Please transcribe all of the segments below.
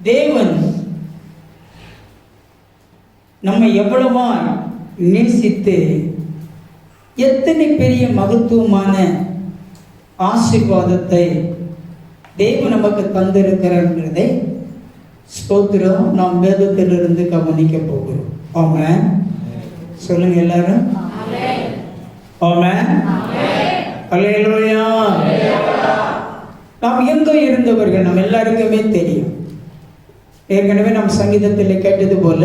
தேவன் நம்மை எவ்வளவா நேசித்து எத்தனை பெரிய மகத்துவமான ஆசீர்வாதத்தை தேவன் நமக்கு தந்திருக்கிறார்கிறதை ஸ்தோத்திரம் நாம் வேதத்திலிருந்து கவனிக்க போகிறோம். ஆமென். சொல்லுங்க எல்லாரும். ஆமென். அல்லேலூயா. நாம் எங்க இருந்தவர்கள் நம்ம எல்லாருக்குமே தெரியும். ஏற்கனவே நாம் சங்கீதத்தில் கேட்டது போல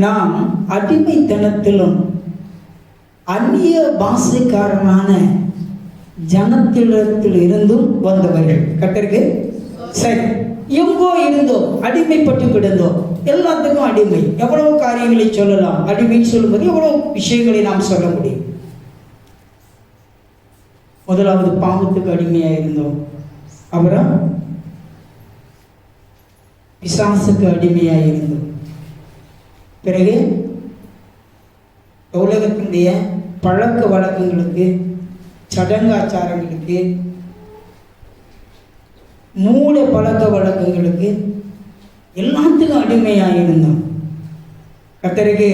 நாம் அடிமைத்தனத்திலும் அந்நிய பாஷைக்காரனான ஜனத்திடத்தில் இருந்தும் வந்தவர்கள். கர்த்தருக்கு சரி, எங்கோ இருந்தோம், அடிமைப்பட்டு கிடந்தோம். எல்லாத்துக்கும் அடிமை. எவ்வளவு காரியங்களை சொல்லலாம். அடிமைன்னு சொல்லும்போது எவ்வளவு விஷயங்களை நாம் சொல்ல முடியும். முதலாவது பாவத்துக்கு அடிமையாக இருந்தோம். அப்புறம் பிசாசுக்கு அடிமையாக இருந்தோம். பிறகு உலகத்தினுடைய பழக்க வழக்கங்களுக்கு, சடங்காச்சாரங்களுக்கு, மூட பழக்க வழக்கங்களுக்கு எல்லாத்துக்கும் அடிமையாக இருந்தோம். கர்த்தருக்கு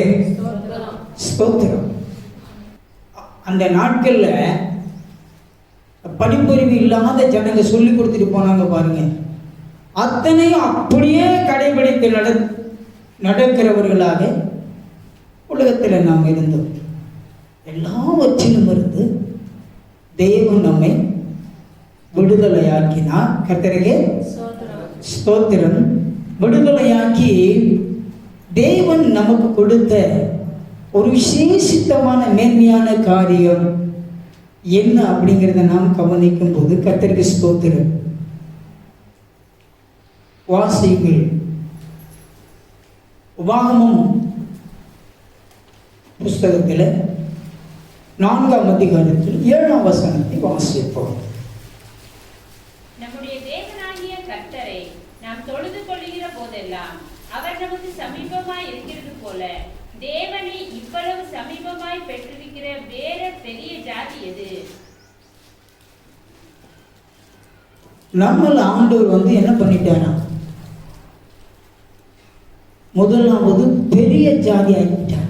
ஸ்தோத்திரம். அந்த நாட்கள்ல படிப்பறிவு இல்லாத ஜனங்க சொல்லி கொடுத்துட்டு போனாங்க பாருங்க. அத்தனையும் அப்படியே கடைபிடித்து நடக்கிறவர்களாக உலகத்தில் நாம் இருந்தோம். எல்லாவற்றிலும் இருந்து தேவன் நம்மை விடுதலையாக்கினார். கர்த்தருக்கு ஸ்தோத்திரம். விடுதலையாக்கி தேவன் நமக்கு கொடுத்த ஒரு விசேஷித்தமான மேன்மையான காரியம் என்ன அப்படிங்கிறத நாம் கவனிக்கும் போது கர்த்தருக்கு ஸ்தோத்திரம். வாசிகள். உபாகமம் புஸ்தகத்தில் 4ஆம் அதிகாரத்தில் 7ஆம் வசனத்தை வாசிப்போம். நம்முடைய தேவனாகிய கர்த்தரை நாம் தொழுது கொள்ளுகிற போதெல்லாம் அவர் நமக்கு சமீபமாய் இருக்கிறது போல தேவனை இவ்வளவு சமீபமாய் பெற்றிருக்கிற வேற பெரிய ஜாதி எது? நம்மள ஆண்டவர் என்ன பண்ணிட்டாரா? முதலாவது பெரிய ஜாதி ஆகிட்டார்.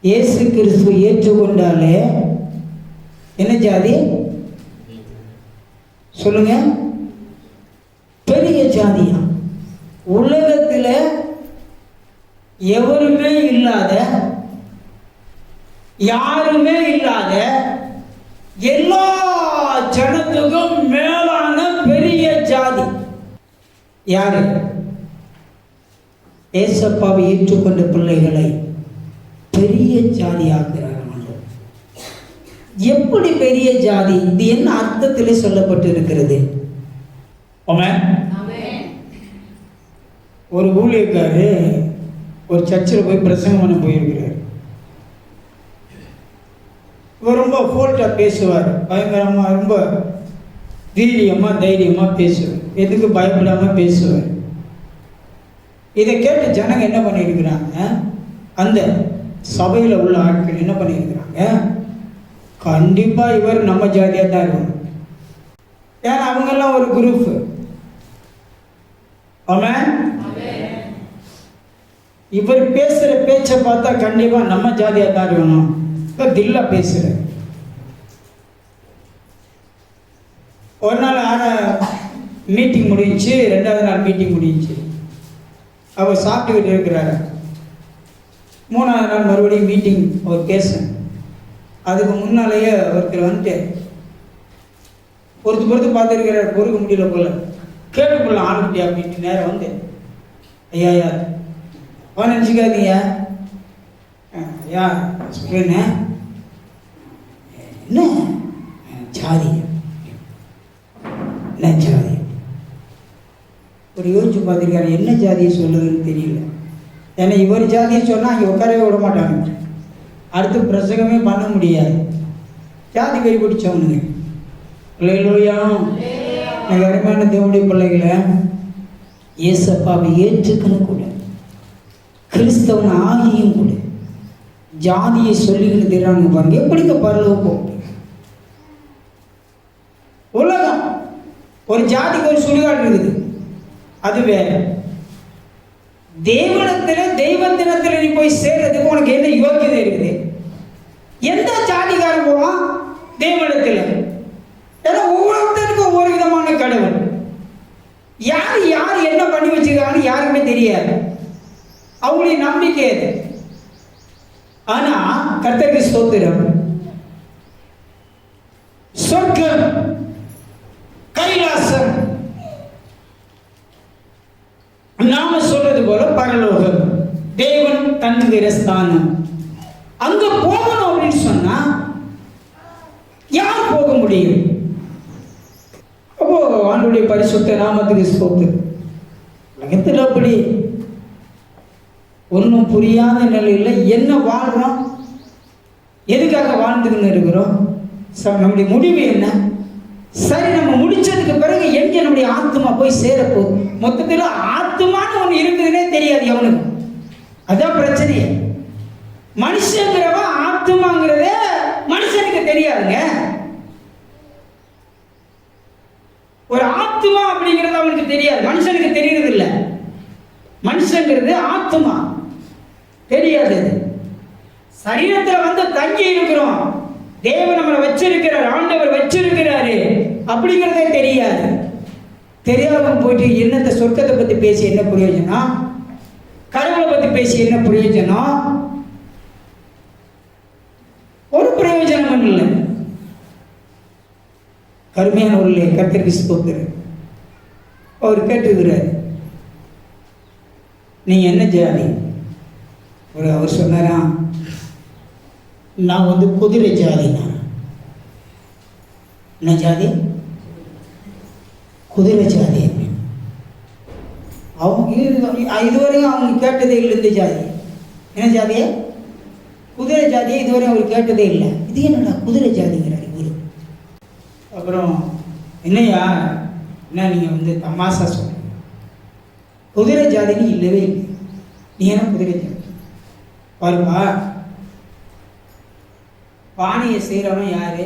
இயேசு கிறிஸ்துவை ஏற்றுக்கொண்டாலே என்ன ஜாதி சொல்லுங்க? பெரிய ஜாதியா. உலகத்தில் எவருமே இல்லாத, யாருமே இல்லாத, எல்லா ஜனத்துக்கும் மேலான பெரிய ஜாதி யாரு? ஏசப்பாவை ஏற்றுக்கொண்ட பிள்ளைகளை பெரிய ஜாதி ஆகிறார். எப்படி பெரிய ஜாதி? இது என்ன அர்த்தத்திலே சொல்லப்பட்டு இருக்கிறது? ஒரு ஊழியக்காரு ஒரு சர்ச்சில் போய் பிரசங்கம் பண்ண போயிருக்கிறார். இவர் ரொம்ப ஃபோல்ட்டாக பேசுவார். பயங்கரமாக, ரொம்ப வீரியமாக, தைரியமாக பேசுவார். எதுக்கு பயப்படாமல் பேசுவார். இதை கேட்டு ஜனங்க என்ன பண்ணியிருக்கிறாங்க? அந்த சபையில் உள்ள ஆட்கள் என்ன பண்ணியிருக்கிறாங்க? கண்டிப்பாக இவர் நம்ம ஜாதியாக தான் இருக்கணும். ஏன்னா அவங்கெல்லாம் ஒரு குரூப். ஆமென். இவர் பேசுகிற பேச்சை பார்த்தா கண்டிப்பாக நம்ம ஜாதியாக தான் இருக்கணும். இப்போ தில்லா பேசுகிற. ஒரு நாள் மீட்டிங் முடிஞ்சு, 2வது நாள் மீட்டிங் முடிஞ்சு, அவர் சாப்பிட்டுக்கிட்டு இருக்கிறாரு. 3வது நாள் மறுபடியும் மீட்டிங் அவர் பேசுகிறேன். அதுக்கு முன்னாலேயே ஒருத்தர் பொறுத்து பார்த்துருக்கிறார். பொறுக்க முடியல போல. கேட்டுக்கொள்ள ஆரம்பிட்டியா அப்படின்ட்டு நேரம் ஐயா நினச்சிக்காதீங்க ஐயா சொல்றேன். என்ன ஜாதி? என்ன ஜாதி? ஒரு யோசிச்சு பார்த்துருக்காரு. என்ன ஜாதியை சொல்லுதுன்னு தெரியல. ஏன்னா இவர் ஜாதியை சொன்னால் அங்கே உட்காரவே விட மாட்டாங்க. அடுத்து பிரசங்கமே பண்ண முடியாது. ஜாதி வெறி பிடிச்சவனுங்க. அல்லேலூயா. அருமையான தேவனுடைய பிள்ளைகளை, இயேசப்பாவை ஏற்றுக்கணும் கூட, கிறிஸ்தவன் ஆகியும் கூட ஜாதியை சொல்லிக்கிட்டு தராங்க பாருங்க. எப்படிங்க பரலோகம்? உலகம் ஒரு ஜாதிக்கு ஒரு சுடுகாடு இருக்குது. அது வேற. தெய்வத்தினத்துல நீ போய் சேர்றதுக்கு உனக்கு என்ன யோக்கியதை இருக்குது? எந்த ஜாதிகாரன் போவான் தேவனிடத்துல? ஏன்னா ஒவ்வொருத்தருக்கும் ஒவ்வொரு விதமான கடவுள். யார் யார் என்ன பண்ணி வச்சிருக்காங்கன்னு யாருக்குமே தெரியாது. அவங்களுடைய நம்பிக்கை அது. ஆனா கர்த்தருக்கு ஸ்தோத்திரம், சொர்க்கம், கைலாசம், நாம சொல்றது போல பரலோகம், தேவன் தங்குகிற ஸ்தானம். அங்க போகணும் அப்படின்னு சொன்னா யார் போக முடியும்? அப்போ ஆண்டவருடைய பரிசுத்த நாமத்துக்கு ஸ்தோத்திரம். உலகத்தில் அப்படி ஒன்றும் புரியாத நிலையில் என்ன வாழ்றோம், எதுக்காக வாழ்ந்துக்கின்னு இருக்கிறோம், நம்முடைய முடிவு என்ன? சரி, நம்ம முடிச்சதுக்கு பிறகு எங்க நம்முடைய ஆத்மா போய் சேரப்போகுது? மொத்தத்தில் ஆத்மான்னு ஒன்று இருக்குதுன்னே தெரியாது எவனுக்கும். அதான் பிரச்சனையே. மனுஷங்கிறவன் ஆத்மாங்கிறதே மனுஷனுக்கு தெரியாதுங்க. ஒரு ஆத்மா அப்படிங்கிறது அவனுக்கு தெரியாது, மனுஷனுக்கு தெரியறது இல்லை. மனுஷங்கிறது ஆத்மா தெரியாது. சரீரத்தில் வந்து தங்கி இருக்கிறோம், தேவன் நம்மளை வச்சிருக்கிறார், ஆண்டவர் வச்சிருக்கிறாரு அப்படிங்கிறதே தெரியாது. தெரியாம போயிட்டு என்னத்தை சொர்க்கத்தை பத்தி பேசி என்ன பிரயோஜனம், கடவுளை பத்தி பேசி என்ன பிரயோஜனம்? ஒரு பிரயோஜனமும் இல்லை. கருமையான உள்ளே கர்த்தருக்கு ஸ்தோத்திரம். அவர் கேட்டுக்கிறார், நீங்க என்ன ஜாதி? அவர் சொன்னாரா, நான் வந்து குதிரை ஜாதி. நான் என்ன ஜாதி? குதிரை ஜாதி. அவங்க இதுவரையும் அவங்க கேட்டதே இல்லை இந்த ஜாதி. என்ன ஜாதியே? குதிரை ஜாதியை இதுவரையும் அவர் கேட்டதே இல்லை. இது என்னடா குதிரை ஜாதிங்கிறார் இவரு. அப்புறம் என்னையா, என்ன நீங்கள் வந்து தமாசா சொல்லுங்க, குதிரை ஜாதின்னு இல்லவே இல்லை. நீ என்ன குதிரை ஜாதி? பாருப்பா, பானையை செய்கிறவன் யாரு?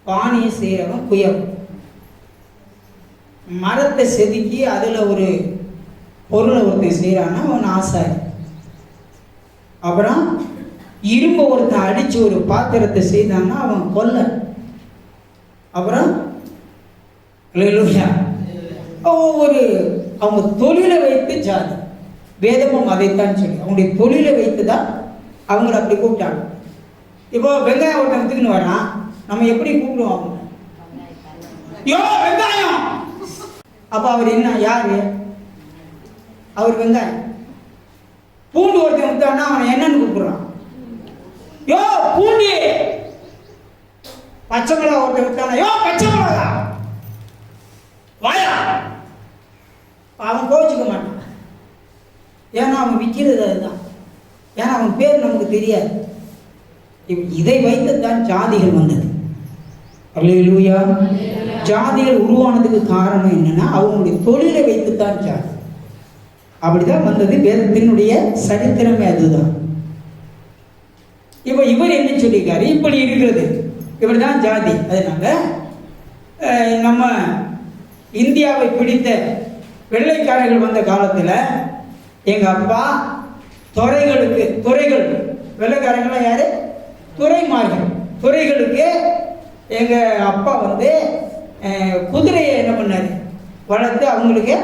பானையை செய்கிறவன் குயவன். மரத்தை செதுக்கி அதில் ஒரு பொருளை ஒருத்தன் செய்கிறான்னா அவன் ஆசாரி. அப்புறம் இரும்பு ஒருத்தன் அடித்து ஒரு பாத்திரத்தை செய்தான்னா அவன் கொல்லன். அப்புறம் ஒவ்வொரு அவங்க தொழிலை வைத்து ஜாதி. வேதமும் அதைத்தான் சொல்லி அவங்களுடைய தொழிலை வைத்து தான் அவங்கள அப்படி கூப்பிட்டாங்க. இப்போ வெங்காயம் ஒருத்தன் வித்துக்குன்னு வரான், நம்ம எப்படி கூப்பிடுவோம் அவங்க? யோ வெங்காயம். அப்போ அவர் என்ன, யாரு? அவர் வெங்காயம். பூண்டு ஒருத்தன் வித்தான்னா அவனை என்னன்னு கூப்பிடுறான்? யோ பூண்டி. பச்சை மிளகா ஒருத்தன் வித்தானா, யோ பச்சை மிளகா வாயா. அவன் கோவிச்சுக்க மாட்டான், ஏன்னா அவன் விற்கிறது அதுதான். ஏன்னா அவன் பேர் நமக்கு தெரியாது. இதை வைத்துத்தான் ஜாதிகள் வந்தது. அல்லேலூயா. ஜாதிகள் உருவானதுக்கு காரணம் என்னன்னா அவங்களுடைய தொழிலை வைத்துத்தான் ஜாதி. அப்படிதான் வந்தது. வேதத்தினுடைய சரித்திரமே அதுதான். இப்போ இவர் என்ன சொல்லியிருக்காரு, இப்படி இருக்கிறது, இப்படிதான் ஜாதி. அதனால நம்ம இந்தியாவை பிடித்த வெள்ளைக்காரர்கள் வந்த காலத்தில் எங்கள் அப்பா துறைகள், வெள்ளைக்காரங்களாம் யாரு? துறைமார்கள். துறைகளுக்கு எங்கள் அப்பா வந்து குதிரையை என்ன பண்ணார், வளர்த்து அவங்களுக்கு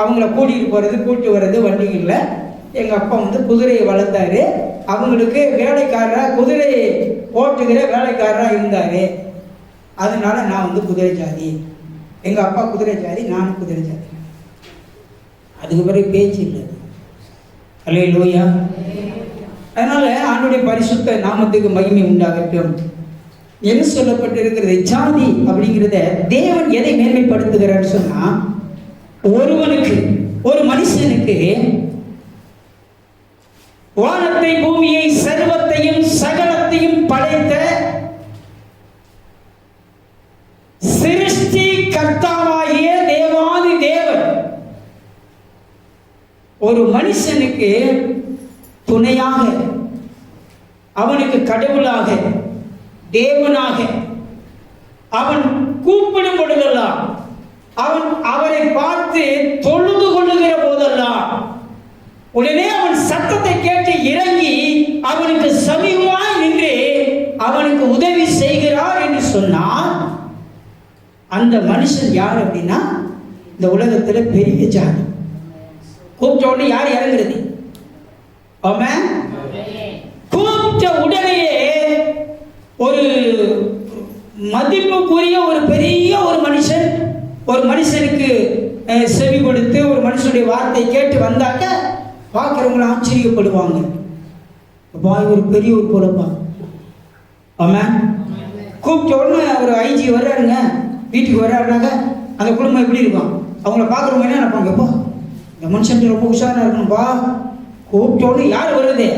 அவங்கள கூட்டிட்டு வர்றது வண்டிகளில் எங்கள் அப்பா வந்து குதிரையை வளர்த்தாரு. அவங்களுக்கு வேலைக்காரராக, குதிரை ஓட்டுகிற வேலைக்காரராக இருந்தார். அதனால நான் வந்து குதிரை ஜாதி. எங்கள் அப்பா குதிரை ஜாதி, நானும் குதிரை ஜாதி. அதுக்கு பிறகு பேச்சு இல்லை. அல்லேலூயா. அதனால ஆண்டவருடைய பரிசுத்த நாமத்துக்கு மகிமை உண்டாகட்டும். என்ன சொல்லப்பட்டிருக்கிறது? ஜாதி அப்படிங்கிறத தேவன் எதை மேன்மைப்படுத்துகிறான்னு சொன்னா, ஒருவனுக்கு, ஒரு மனுஷனுக்கு வானத்தை பூமியை சர்வத்தையும் சகலத்தையும் படைத்த சிருஷ்டி கர்த்தாவாகிய தேவாதி தேவன் ஒரு மனுஷனுக்கு துணையாக, அவனுக்கு கடவுளாக, தேவனாக அவன் கூப்பிடும் பொழுதெல்லாம் அவன் அவரை பார்த்து தொழுது கொள்ளுகிற போதெல்லாம் உடனே அவன் சத்தத்தை கேட்டு இறங்கி அவனுக்கு சமீபமாய் நின்று அவனுக்கு உதவி செய்கிறார் என்று சொன்னார். அந்த மனுஷன் யார் அப்படின்னா இந்த உலகத்துல பெரிய ஜாதி. கூப்பிட்ட உடனே யார் இறங்குறது? ஆமென். கூப்பிட்ட உடனேயே ஒரு மதிப்புக்குரிய ஒரு பெரிய ஒரு மனுஷனுக்கு செவி கொடுத்து ஒரு மனுஷனுடைய வார்த்தை கேட்டு வந்தாக்க பார்க்கிறவங்க ஆச்சரியப்படுவாங்க. அப்பா ஒரு பெரியவர் போலப்பா. ஆமென். கூப்பிட்ட உடனே ஒரு ஐஜி வர்றாருங்க, வீட்டுக்கு வர்றாருனாங்க அந்த குடும்பம் எப்படி இருக்கும்? அவங்கள பார்க்குறவங்க என்ன நினைப்பாங்கப்பா, இந்த மனுஷன் ரொம்ப உஷாராக இருக்கணும்ப்பா. கூப்பிட்ட உடனே யார் வருது?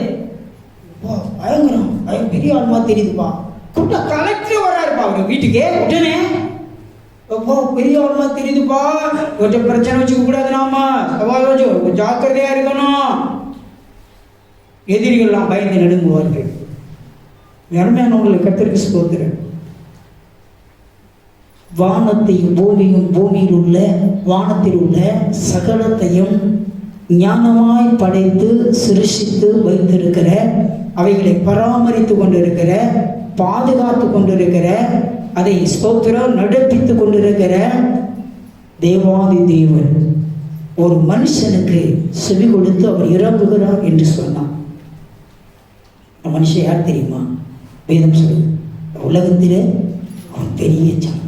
பயங்கரம், பெரிய ஆளுமா தெரியுதுப்பா. கூப்பிட்டா கலெக்டர் வர்றாருப்பா அவங்க வீட்டுக்கு. உடனே அப்போ பெரிய ஆளுமா தெரியுதுப்பா, கொஞ்சம் பிரச்சனை வச்சுக்க கூடாது, நாம சவால் வச்சு ஜாக்கிரதையா இருக்கணும். எதிரிகள்லாம் பயந்து நடுங்குவார்கள். அருமையானவங்களுக்கு கர்த்தருக்கு ஸ்தோத்திரம். வானத்தையும் பூமியும் பூமியில் உள்ள வானத்தில் உள்ள சகலத்தையும் ஞானமாய் படைத்து சிருஷித்து வைத்திருக்கிற, அவைகளை பராமரித்து கொண்டிருக்கிற, பாதுகாத்து கொண்டிருக்கிற, அதை ஸ்தோத்திரம் நடப்பித்து கொண்டிருக்கிற தேவாதி தேவன் ஒரு மனுஷனுக்கு செவி கொடுத்து அவர் இறங்குகிறார் என்று சொன்னார். மனுஷன் யார் தெரியுமா? வேதம் சொல்லுது உலகத்திலே அவன் பெரிய ஜாதி.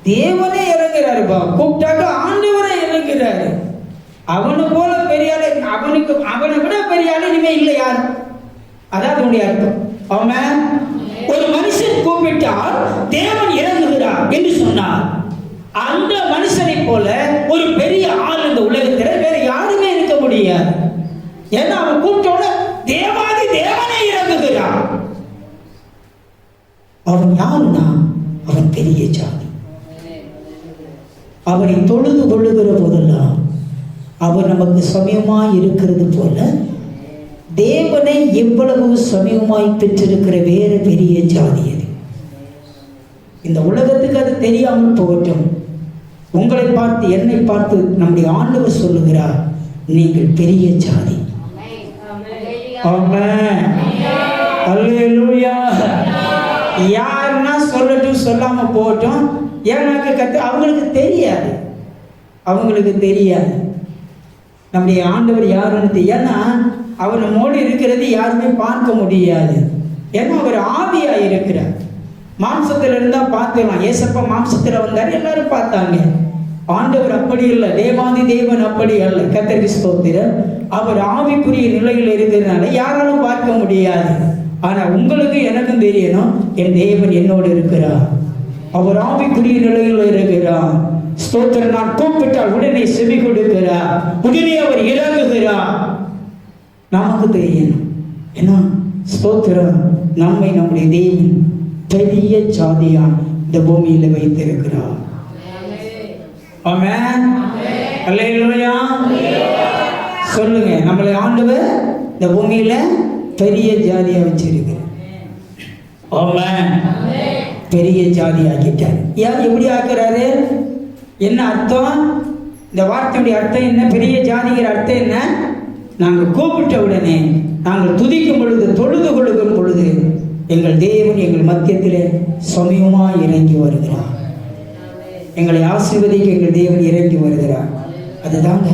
தேவனே இறங்குறாருப்பா. கூப்பிட்டாக்க ஆண்டவரே இறங்குறாரு. அவனை போல பெரிய ஆளு, அவனை விட பெரிய ஆளு இனிமே இல்லை யார்? அதான் அதனுடைய அர்த்தம். அவன் ஒரு மனுஷன் கூப்பிட்டால் தேவன் இறங்குகிறார் என்று சொன்னார். அந்த மனுஷனை போல ஒரு பெரிய ஆள் இந்த உலகத்தில் வேற யாருமே இருக்க முடியாது. ஏன்னா அவன் கூப்பிட்டோட தேவாதி தேவனே இறங்குகிறார். அவன் யாருன்னா அவன் பெரிய ஜாதி. அவரை தொழுது கொள்ளுகிற போதெல்லாம் அவர் நமக்கு சமயமாய் இருக்கிறது போல தேவனை எவ்வளவு சமயமாய் பெற்றிருக்கிற வேற பெரிய ஜாதி அது. இந்த உலகத்துக்கு அது தெரியாமல் போகட்டும். உங்களை பார்த்து என்னை பார்த்து நம்முடைய ஆண்டவர் சொல்லுகிறார், நீங்கள் பெரிய ஜாதி. ஆமென். அல்லேலூயா. யாருன்னா சொல்லட்டும், சொல்லாம போகட்டும். ஏன்னாக்க அவங்களுக்கு தெரியாது, நம்முடைய ஆண்டவர் யாருன்னு. ஏன்னா அவர் நம்மோடு இருக்கிறது யாருமே பார்க்க முடியாது. ஏன்னா அவர் ஆவியா இருக்கிறார். மாம்சத்தில் இருந்தா பார்த்துக்கலாம். ஏசப்பா மாம்சத்தில் வந்தார், எல்லாரும் பார்த்தாங்க. ஆண்டவர் அப்படி இல்லை, தேவாதி தேவன் அப்படி அல்ல. கர்த்தருக்கு ஸ்தோத்திரம். அவர் ஆவிக்குரிய நிலையில் இருக்கிறதுனால யாராலும் பார்க்க முடியாது. ஆனா உங்களுக்கு எனக்கும் தெரியணும், என் தேவன் என்னோடு இருக்கிறார். அவர் ஆவிக்குரிய நிலையில் இருக்கிறார். ஸ்தோத்திரம். நான் கூப்பிட்டால் உடனே செவி கொடுக்கிறார், உடனே அவர் இறங்குகிறார். நமக்கு தெரியணும். ஏன்னா ஸ்தோத்திரம், நம்மை நம்முடைய தேவன் பெரிய ஜாதியா இந்த பூமியில வைத்திருக்கிறார். ஆமென். அல்லேலூயா. சொல்லுங்க, நம்மளை ஆண்டவர் இந்த பூமியில பெரிய ஜாதியா வச்சிருக்கிறார். ஆமென். பெரிய ஜாதி ஆக்கிட்டார். ஏன் எப்படி ஆக்குறாரு? என்ன அர்த்தம்? இந்த வார்த்தையுடைய அர்த்தம் என்ன? பெரிய ஜாதிங்கிற அர்த்தம் என்ன? நாங்கள் கூப்பிட்ட உடனே, நாங்கள் துதிக்கும் பொழுது, தொழுது கொள்ளும் பொழுது எங்கள் தேவன் எங்கள் மத்தியத்திலே சமயமாய் இறங்கி வருகிறார். எங்களை ஆசீர்வதிக்க எங்கள் தேவன் இறங்கி வருகிறார். அதுதாங்க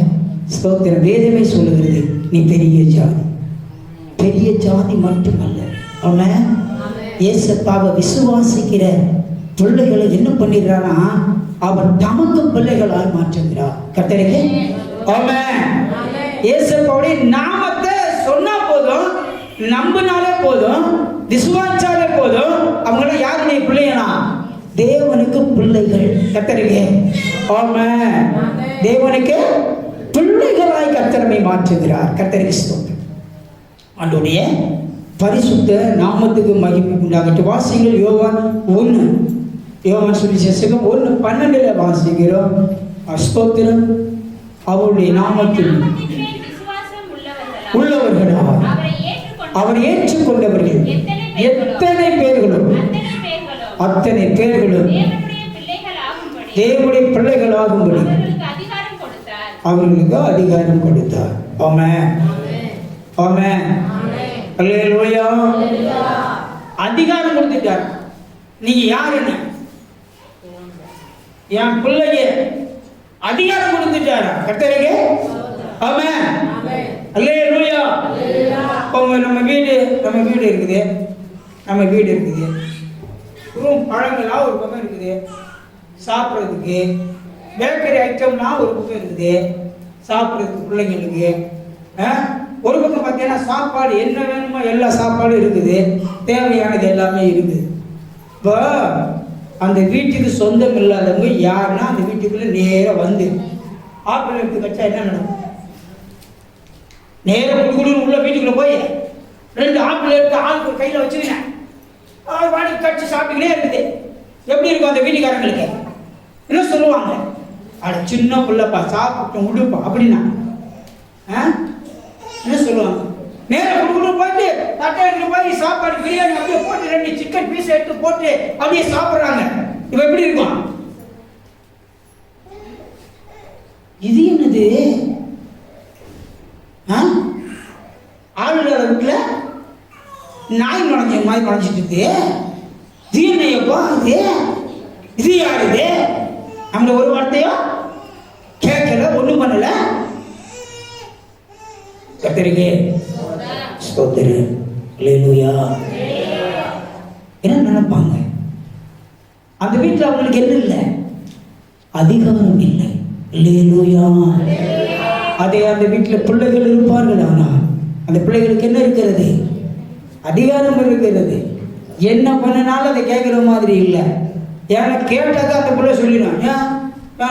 ஸ்தோத்திரம். வேதமே சொல்லுகிறது, நீ பெரிய ஜாதி. பெரிய ஜாதி மட்டுமல்ல, அவன் ஏசப்பாவை விசுவாசிக்கிற பிள்ளைகளை என்ன பண்ணிடுறானா, அவர் தமக்கு பிள்ளைகளாய் மாற்றுகிறார். கர்த்தருக்கு ஆமென். ஏசப்பாவுடைய நாமத்தை சொன்னா போதும், நம்பினாலே போதும், விசுவாசாலே போதும், அவங்கள யாருடைய பிள்ளைகளா? தேவனுக்கு பிள்ளைகள். கர்த்தருக்கு ஆமென். தேவனுக்கு பிள்ளைகளாய் கர்த்தரை மாற்றுகிறார். கர்த்தருக்கு ஸ்தோத்திரம். ஆண்டவருடைய பரிசுத்த நாமத்துக்கு மகிமை உண்டாகட்டும். வாசிங்கள் யோவான் 1, யோவான் சுவிசேஷம் 1:12 வாசிக்கிறோம். ஸ்தோத்திரம். அவருடைய நாமத்தில் உள்ளவர்களாக அவரை ஏற்றுக்கொண்டவர்கள் எத்தனை பேர்களும் தேவனுடைய பிள்ளைகளாகும்படி அவர்களுக்கு அதிகாரம் கொடுத்தார். அவர்களுக்கு அதிகாரம் கொடுத்தார். ஆமென், ஆமென், அல்லேலூயா. அதிகாரம் கொடுத்துட்டார். நீங்க யாருன்னு என் பிள்ளைய அதிகாரம் கொடுத்துட்டாரா கர்த்தருக்கு? ஆமென், அல்லேலூயா. நம்ம வீடு இருக்குது, நம்ம வீடு இருக்குது, ரூம் பழங்களா ஒரு பக்கம் இருக்குது, சாப்பிட்றதுக்கு பேக்கரி ஐட்டம்னா ஒரு பக்கம் இருக்குது, சாப்பிட்றதுக்கு பிள்ளைங்களுக்கு. ஒரு பக்கம் பார்த்தீங்கன்னா சாப்பாடு என்ன வேணுமோ எல்லா சாப்பாடும் இருக்குது, தேவையானது எல்லாமே இருக்குது. இப்போ அந்த வீட்டுக்கு சொந்தம் இல்லாதவங்க யாருன்னா அந்த வீட்டுக்குள்ளே நேராக வந்து ஆப்பிள் எடுத்து வச்சா என்ன நடக்கும்? நேராக குடுக்குன்னு உள்ள வீட்டுக்குள்ளே போய் 2 ஆப்பிள் எடுத்து ஆளுக்கு கையில் வச்சுக்கினேன் வாடி கட்சி சாப்பிட்டுக்கிட்டே இருக்குது. எப்படி இருக்கும் அந்த வீட்டுக்காரங்களுக்கு? என்ன சொல்லுவாங்க? அட சின்ன பிள்ளைப்பா சாப்பிட்டோம் விடுப்பா அப்படின்னா என்ன சொல்லுவாங்க? நேரம் கொடுக்கணும் போயிட்டு தட்டை எடுத்து போய் சாப்பாடு பிரியாணி அப்படியே போட்டு 2 சிக்கன் பீஸ் எடுத்து போட்டு அப்படியே சாப்பிட்றாங்க. இப்போ எப்படி இருக்கும்? இது என்னது? ஆளுநர் வீட்டில் நாய் நுழைஞ்ச மாதிரி நுழைஞ்சிட்டு இருக்குது. இது என்னையப்பா இது யாரு? இது நம்மள ஒரு வார்த்தையோ கேட்கல, ஒன்றும் பண்ணல. கர்த்தருக்கு ஸ்தோத்திரம், அல்லேலூயா. என்ன நினைப்பாங்க? அந்த வீட்டில் அவங்களுக்கு என்ன இல்லை? அதிகாரம் இல்லை. அல்லேலூயா. அதே அந்த வீட்டில் பிள்ளைகள் இருப்பார்கள். ஆனால் அந்த பிள்ளைகளுக்கு என்ன இருக்கிறது? அதிகாரம் இருக்கிறது. என்ன பண்ணினாலும் அதை கேட்குற மாதிரி இல்லை. ஏன்னா கேட்டாக்கா அந்த பிள்ளை சொல்லிடும், ஏன்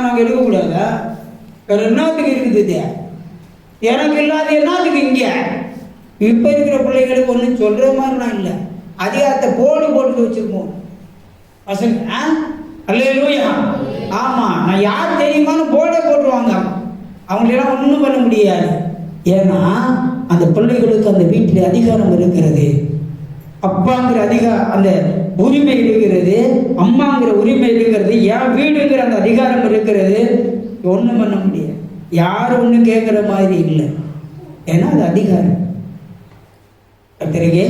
நாங்கள் எடுக்கக்கூடாதா? வேறு என்னத்துக்கு இருக்குது? எனக்கு இல்லாத என்னத்துக்கு இங்கே? இப்போ இருக்கிற பிள்ளைங்களுக்கு ஒன்றும் சொல்கிற மாதிரிலாம் இல்லை. அதிகாரத்தை போட்டு வச்சுருப்போம் பசங்க. அல்லேலூயா. ஆமாம், நான் யார் தெரியுமான்னு போட்டுருவாங்க. அவங்களெல்லாம் ஒன்றும் பண்ண முடியாது. ஏன்னா அந்த பிள்ளைகளுக்கு அந்த வீட்டில் அதிகாரம் இருக்கிறது. அப்பாங்கிற அந்த உரிமை இருக்கிறது, அம்மாங்கிற உரிமை இருக்கிறது, என் வீடுங்கிற அந்த அதிகாரம் இருக்கிறது. ஒன்றும் பண்ண முடியாது. யாரும் ஒன்றும் கேட்குற மாதிரி இல்லை. ஏன்னா அது அதிகாரம். கர்த்தருக்கு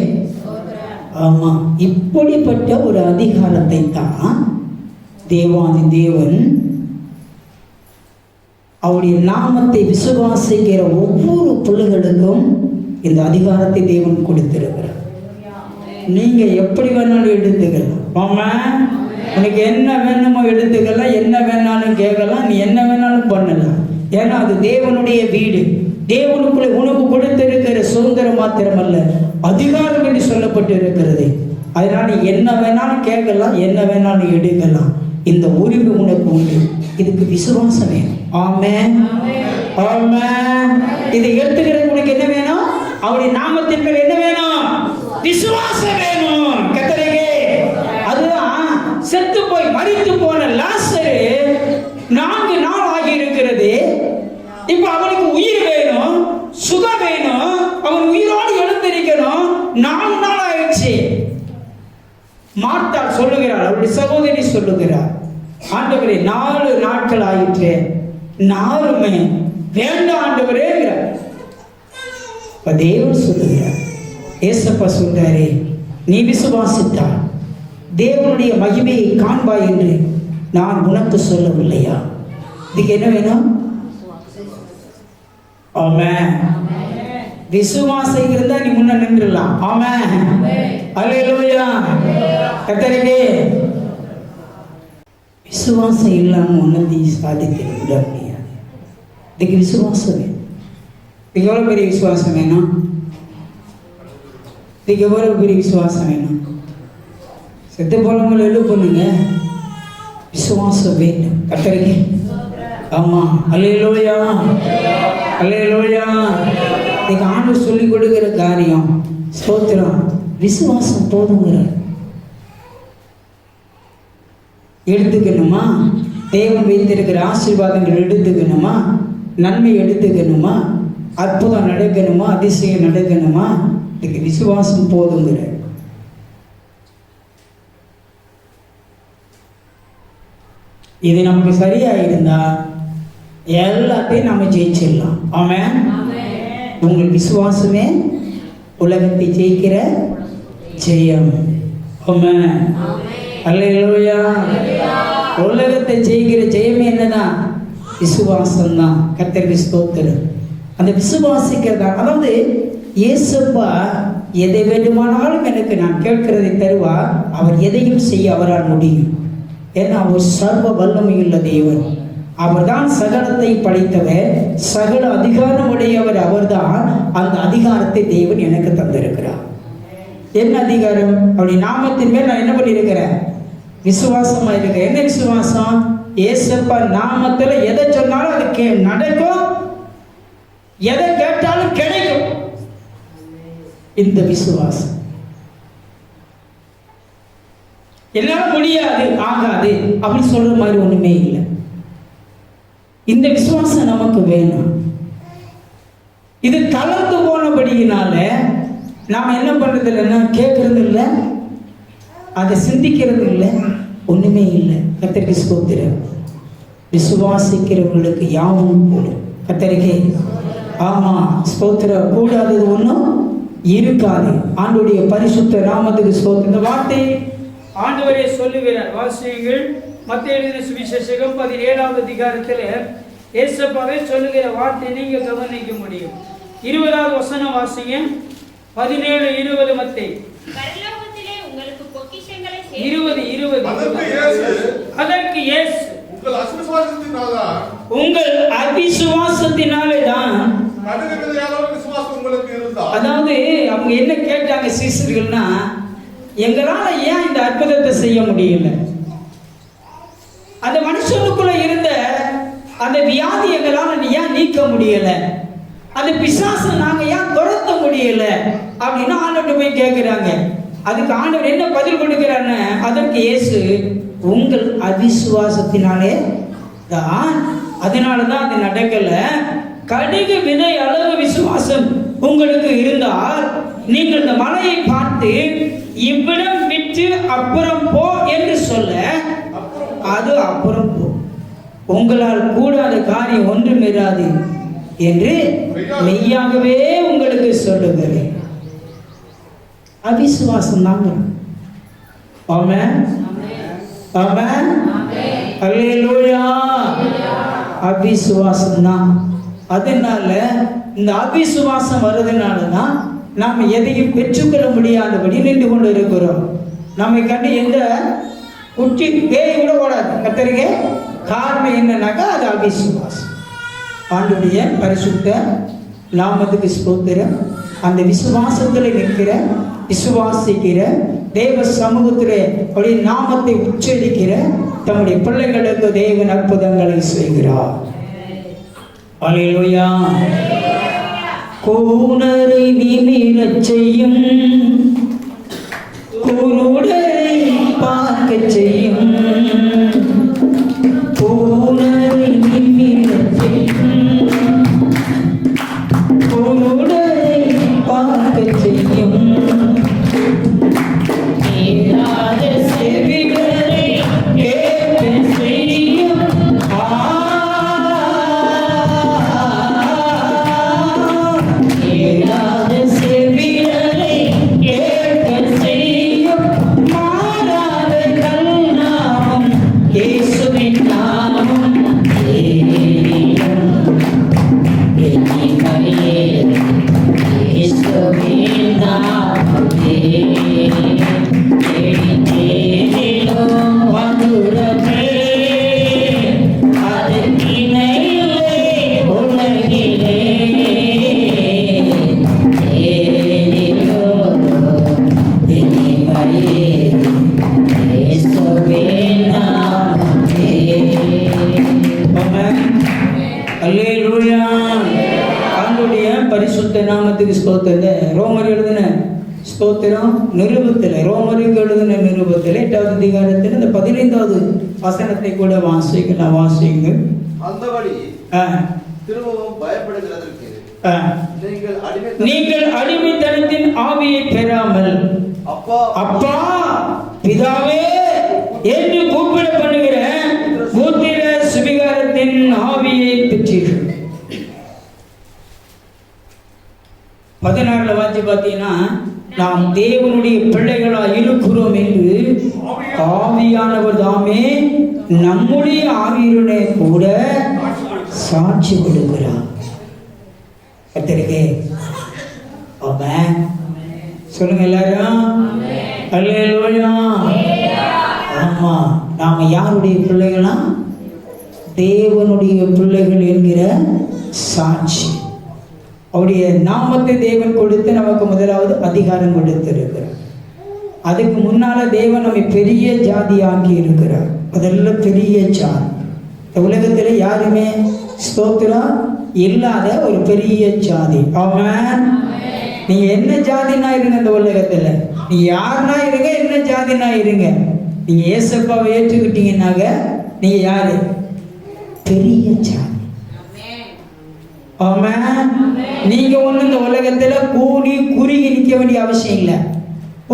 ஆமாம். இப்படிப்பட்ட ஒரு அதிகாரத்தை தான் தேவாதி தேவன் அவருடைய நாமத்தை விசுவாசிக்கிற ஒவ்வொரு பிள்ளைகளுக்கும் இந்த அதிகாரத்தை தேவன் கொடுத்திருக்கிறார். நீங்க எப்படி வேணாலும் எடுத்துக்கலாம். ஆமாம், உனக்கு என்ன வேணுமோ எடுத்துக்கலாம், என்ன வேணாலும் கேட்கலாம், நீ என்ன வேணாலும் பண்ணலாம். ஏன்னா அது தேவனுடைய வீடு. தேவனுக்குள்ளே உனக்கு கொடுத்திருக்கிற சுதந்திரம் மாத்திரமல்ல, அதிகாரம் என்று சொல்லப்பட்டு இருக்கிறது. அதனால என்ன வேணாலும் கேட்கலாம், என்ன வேணாலும் எடுக்கலாம். இந்த உரிமை உனக்கு உண்டு. இதுக்கு விசுவாசம் வேணும். ஆமென், ஆமென். இதை எடுத்துக்கிறது உனக்கு என்ன வேணும்? அவருடைய நாமத்தின் மேல் என்ன வேணும்? விசுவாசம் வேணும். கர்த்தருக்கு அதுதான் செத்து போய் மரித்து போன லாசரு 4 நாள் ஆகி இருக்கிறது. இப்ப அவனுக்கு உயிர் வேணும், சுகம் வேணும், அவன் உயிரோடு எழுந்திருக்கணும். 4 நாள் ஆயிடுச்சு. மார்த்தாள் சொல்லுகிறார், அவருடைய சகோதரி சொல்லுகிறார், ஆண்டவரே 4 நாட்கள் ஆயிற்று, நாருமே வேண்டாம் ஆண்டவரே. தேவன் சொல்லுகிறார், ஏசப்பா சொல்றாரே, நீ விசுவாசித்தால் தேவனுடைய மகிமையை காண்பாய் என்று நான் உனக்கு சொல்லவில்லையா? இதுக்கு என்ன வேணும்? ஆமென். விசுவாசம் இருந்தா நீ முன்ன நின்றுடலாம். ஆமென், அல்லேலூயா. கர்த்தருக்கு விசுவாசம் இல்லாம ஒன்றையும் சாதிக்க விட முடியாது. இதுக்கு விசுவாசம் வேணும். இதுக்கு எவ்வளோ பெரிய விசுவாசம் வேணும்? இதுக்கு எவ்வளோ பெரிய விசுவாசம் வேணும்? செத்து போனவங்களை எழுப்புனுங்க, விசுவாசம் வேண்டும். கர்த்தருக்கு ஆமா, அல்லேலூயா, அல்லேலூயா. இதுக்கு ஆண்டவர் சொல்லி கொடுக்கிற காரியம் ஸ்தோத்திரம், விசுவாசம் போதுங்கிற. எடுத்துக்கணுமா? தேவன் வைத்திருக்கிற ஆசீர்வாதங்கள் எடுத்துக்கணுமா? நன்மை எடுத்துக்கணுமா? அற்புதம் நடக்கணுமா? அதிசயம் நடக்கணுமா? இதுக்கு விசுவாசம் போதுங்கிற. இது நமக்கு சரியா இருந்தா எல்லாத்தையும் நம்ம ஜெயிச்சிடலாம். ஆமென். உங்கள் விசுவாசமே உலகத்தை ஜெயிக்கிற ஜெயம். ஆமென். அல்லேலூயா. உலகத்தை ஜெயிக்கிற ஜெயமே என்னதான்? விசுவாசம் தான். கர்த்தருக்கு ஸ்தோத்திரம். அந்த விசுவாசிக்கிறதா, அதாவது இயேசுப்பா எதை வேண்டுமானாலும் எனக்கு நான் கேட்கிறதை தருவார். அவர் எதையும் செய்ய அவரால் முடியும். ஏன்னா அவர் சர்வ வல்லமையுள்ள தேவன். அவர்தான் சகலத்தை படைத்தவர், சகல அதிகாரம் உடையவர் அவர்தான். அந்த அதிகாரத்தை தேவன் எனக்கு தந்திருக்கிறார். என்ன அதிகாரம்? அப்படி நாமத்தின் மேல் நான் என்ன பண்ணியிருக்கிறேன்? விசுவாசமா இருக்கிறேன். என்ன விசுவாசம்? ஏசப்பா நாமத்துல எதை சொன்னாலும் அது நடக்கும், எதை கேட்டாலும் கிடைக்கும். இந்த விசுவாசம். என்னால முடியாது, ஆகாது அப்படி சொல்ற மாதிரி ஒண்ணுமே இல்லை. இந்த விசுவாசம் நமக்கு வேணும். இது கலந்து போனபடியினால நாம் என்ன பண்றது இல்லைன்னா, கேட்கறது இல்லை, அதை சிந்திக்கிறது இல்லை, ஒண்ணுமே இல்லை. கர்த்தருக்கு ஸ்தோத்திரம். விசுவாசிக்கிறவர்களுக்கு யாவும் கூடும். கர்த்தருக்கு ஆமா ஸ்தோத்திரம். கூடாதது ஒன்றும் இருக்காது. ஆண்டவருடைய பரிசுத்த நாமத்துக்கு ஸ்தோத்திரம். இந்த வார்த்தை ஆண்டவரே சொல்லுகிறார். வாசியுங்கள். மத்தேயு எழுதின சுவிசேஷம் 17ஆம் அதிகாரத்தில் ஏசப்பாவே சொல்லுகிற வார்த்தை நீங்க கவனிக்க முடியும். 20வது வசனம் வாசிங்க. 17:20 மத்தேயு. பரலோகத்திலே உங்களுக்கு பொக்கிஷங்களை 20 அதற்கு இயேசு உங்கள் அவிசுவாசத்தினாலே தான். அதாவது அவங்க என்ன கேட்டாங்க சீசர்கள்னா, எங்களால ஏன் இந்த அற்புதத்தை செய்ய முடியல? அந்த மனுஷனுக்குள்ள இருந்த அந்த வியாதி எங்களால ஏன் நீக்க முடியல? அந்த பிசாசை நாங்க ஏன் துரத்த முடியல அப்படின்னு ஆண்டவர்கிட்ட போய் கேட்கிறாங்க. அதுக்கு ஆண்டவர் என்ன பதில் கொடுக்கிறான்னு, அதற்கு இயேசு உங்கள் அவிசுவாசத்தினாலே தான், அதனாலதான் அது நடக்கல. கடுகு விதை அளவு விசுவாசம் உங்களுக்கு இருந்தால் நீங்கள் இந்த மலையை பார்த்து இவ்விடம் விட்டு அப்புறம் போ என்று சொல்ல அது அப்புறம் போ. உங்களால் கூடாத காரியம் ஒன்றும் இராது என்று மெய்யாகவே உங்களுக்கு சொல்லுகிறேன். அவிசுவாசம் தாங்க. ஆமென். ஆமென். அல்லேலூயா. அவிசுவாசம் தான். அதனால இந்த அவிசுவாசம் வருதுனால தான் நாம் எதையும் பெற்றுக்கொள்ள முடியாதபடி நின்று கொண்டு இருக்கிறோம். நம்மை கண்டு எந்த குட்டி பேய் கூட ஓடாது. கர்த்தருக்கு காரணம் என்னன்னாக்கா அது அவிசுவாசம். ஆண்டவருடைய பரிசுத்த நாமத்துக்கு ஸ்தோத்திரம். அந்த விசுவாசத்தில் நிற்கிற, விசுவாசிக்கிற, தேவ சமூகத்திலே அவருடைய நாமத்தை உச்சரிக்கிற தம்முடைய பிள்ளைகளுக்கு தேவன் அற்புதங்களை செய்கிறார். அல்லேலூயா. கூனரை நிமிரச் செய்யும், குருடரை பார்க்கச் செய்யும். கூனரை நிமிரச் செய்யும், குருடரை பார்க்கச் செய்யும். கேளாத செவிகளை கேட்கச் செய்யும். கேளாத செவிகளை கேட்கச் செய்யும். மாறாத கல்நாமம் இயேசுவின் நாமம் தேடியும் எண்ணிக்கையே இயேசுவின் நாமம் தேடிலும் வந்துடவே அதற்கிணை இல்லை உலகிலே. தேடிலும் எண்ணிக்கையே இயேசுவின் நாமம் அல்லேலூயா. ஆண்டவருடைய பரிசுத்த நாமத்துக்கு ஸ்தோத்திரம். ரோமர் எழுதின ஸ்தோத்திரம் நிருபத்தில், ரோமருக்கு எழுதின நிருபத்தில் 8வது அதிகாரத்தில் இந்த 15வது வசனத்தை கூட வாசிக்கலாம். வாசிங்க. அந்தபடி திரும்பவும் பயப்படுகிறதற்கு நீங்கள் அடிமைத்தனத்தின் ஆவியை பெறாமல் அப்பா பிதாவே என்று கூப்பிட பண்ணுகிற 16 வாசி பார்த்தீங்கன்னா, நாம் தேவனுடைய பிள்ளைகளாக இருக்கிறோம் என்று ஆவியானவர் தாமே நம்முடைய ஆவியுடனே கூட சாட்சி கொடுக்கிறார். கர்த்தருக்கு ஆமென் சொல்லுங்க எல்லாரும். அல்லேலூயா. ஆமா, நாம யாருடைய பிள்ளைகளா? தேவனுடைய பிள்ளைகள் என்கிற சாட்சி. அவருடைய நாமத்தை தேவன் கொடுத்து நமக்கு முதலாவது அதிகாரம் கொடுத்திருக்கிறார். அதுக்கு முன்னால தேவன் நம்மை பெரிய ஜாதி ஆக்கி இருக்கிறார். அதெல்லாம் பெரிய ஜாதி. இந்த உலகத்துல யாருமே ஸ்தோத்திரம் இல்லாத ஒரு பெரிய ஜாதி. ஆமென். நீங்க என்ன ஜாதினா இருங்க, இந்த உலகத்துல நீங்க யாருனா இருங்க, என்ன ஜாதினா இருங்க, நீங்க ஏசப்பாவை ஏற்றுக்கிட்டீங்கன்னாக நீங்க யாரு? பெரிய ஜாதி. ஆமென். நீங்க ஒண்ணு இந்த உலகத்துல கூடி குறுகி நிற்க வேண்டிய அவசியம் இல்லை.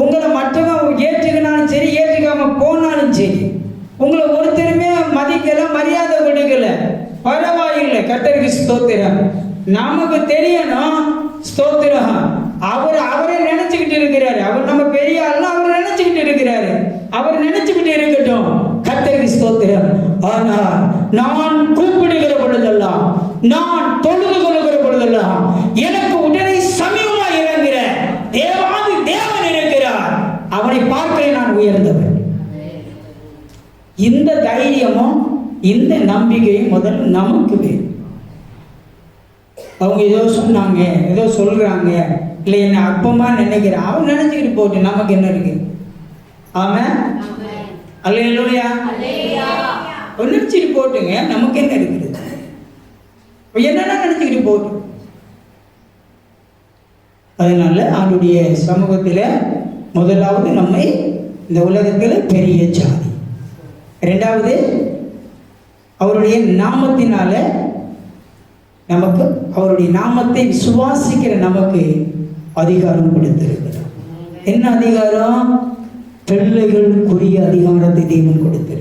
உங்களை மற்றவங்க ஏற்றுக்கினாலும் சரி, ஏற்றுக்காம போனாலும் சரி, உங்களை ஒருத்தருமே மதிக்கல, மரியாதை கொடுக்கல, பரவாயில்லை. கர்த்தருக்கு ஸ்தோத்திரம். நமக்கு தெரியணும் ஸ்தோத்திரம். அவரே நினைச்சுக்கிட்டு இருக்கிறாரு. அவர் நம்ம பெரிய ஆள், அவர் நினைச்சுக்கிட்டு இருக்கிறாரு. அவர் நினைச்சுக்கிட்டு இருக்கட்டும். கர்த்தருக்கு ஸ்தோத்திரம். ஆனால் நான் கூப்பிடுகிற பொழுதெல்லாம், நான் தொழுது கொள்ளுகிற பொழுதெல்லாம் எனக்கு உடனே சமீபமா இறங்குற தேவாதி தேவன் இருக்கிறார். அவனை பார்க்க நான் உயர்ந்தவன். இந்த தைரியமும் இந்த நம்பிக்கையும் முதல்ல நமக்கு வேணும். அவங்க ஏதோ சொன்னாங்க, ஏதோ சொல்றாங்க, இல்லை என்ன அற்பமா நினைக்கிறேன், அவன் நினைச்சுக்கிட்டு போட்டு நமக்கு என்ன இருக்கு? ஆமென். அல்லேலூயா. நினைச்சிட்டு போட்டுங்க, நமக்கு என்ன இருக்குது? என்னன்னா நினைச்சுக்கிட்டு போட்டு. அதனால அவருடைய சமூகத்தில் முதலாவது நம்மை இந்த உலகத்தில் பெரிய ஜாதி. இரண்டாவது அவருடைய நாமத்தினால நமக்கு, அவருடைய நாமத்தை விசுவாசிக்கிற நமக்கு அதிகாரம் கொடுத்திருக்கிறார். என்ன அதிகாரம்? பிள்ளைகளுக்குரிய அதிகாரத்தை தேவன் கொடுத்திருக்கிறார்.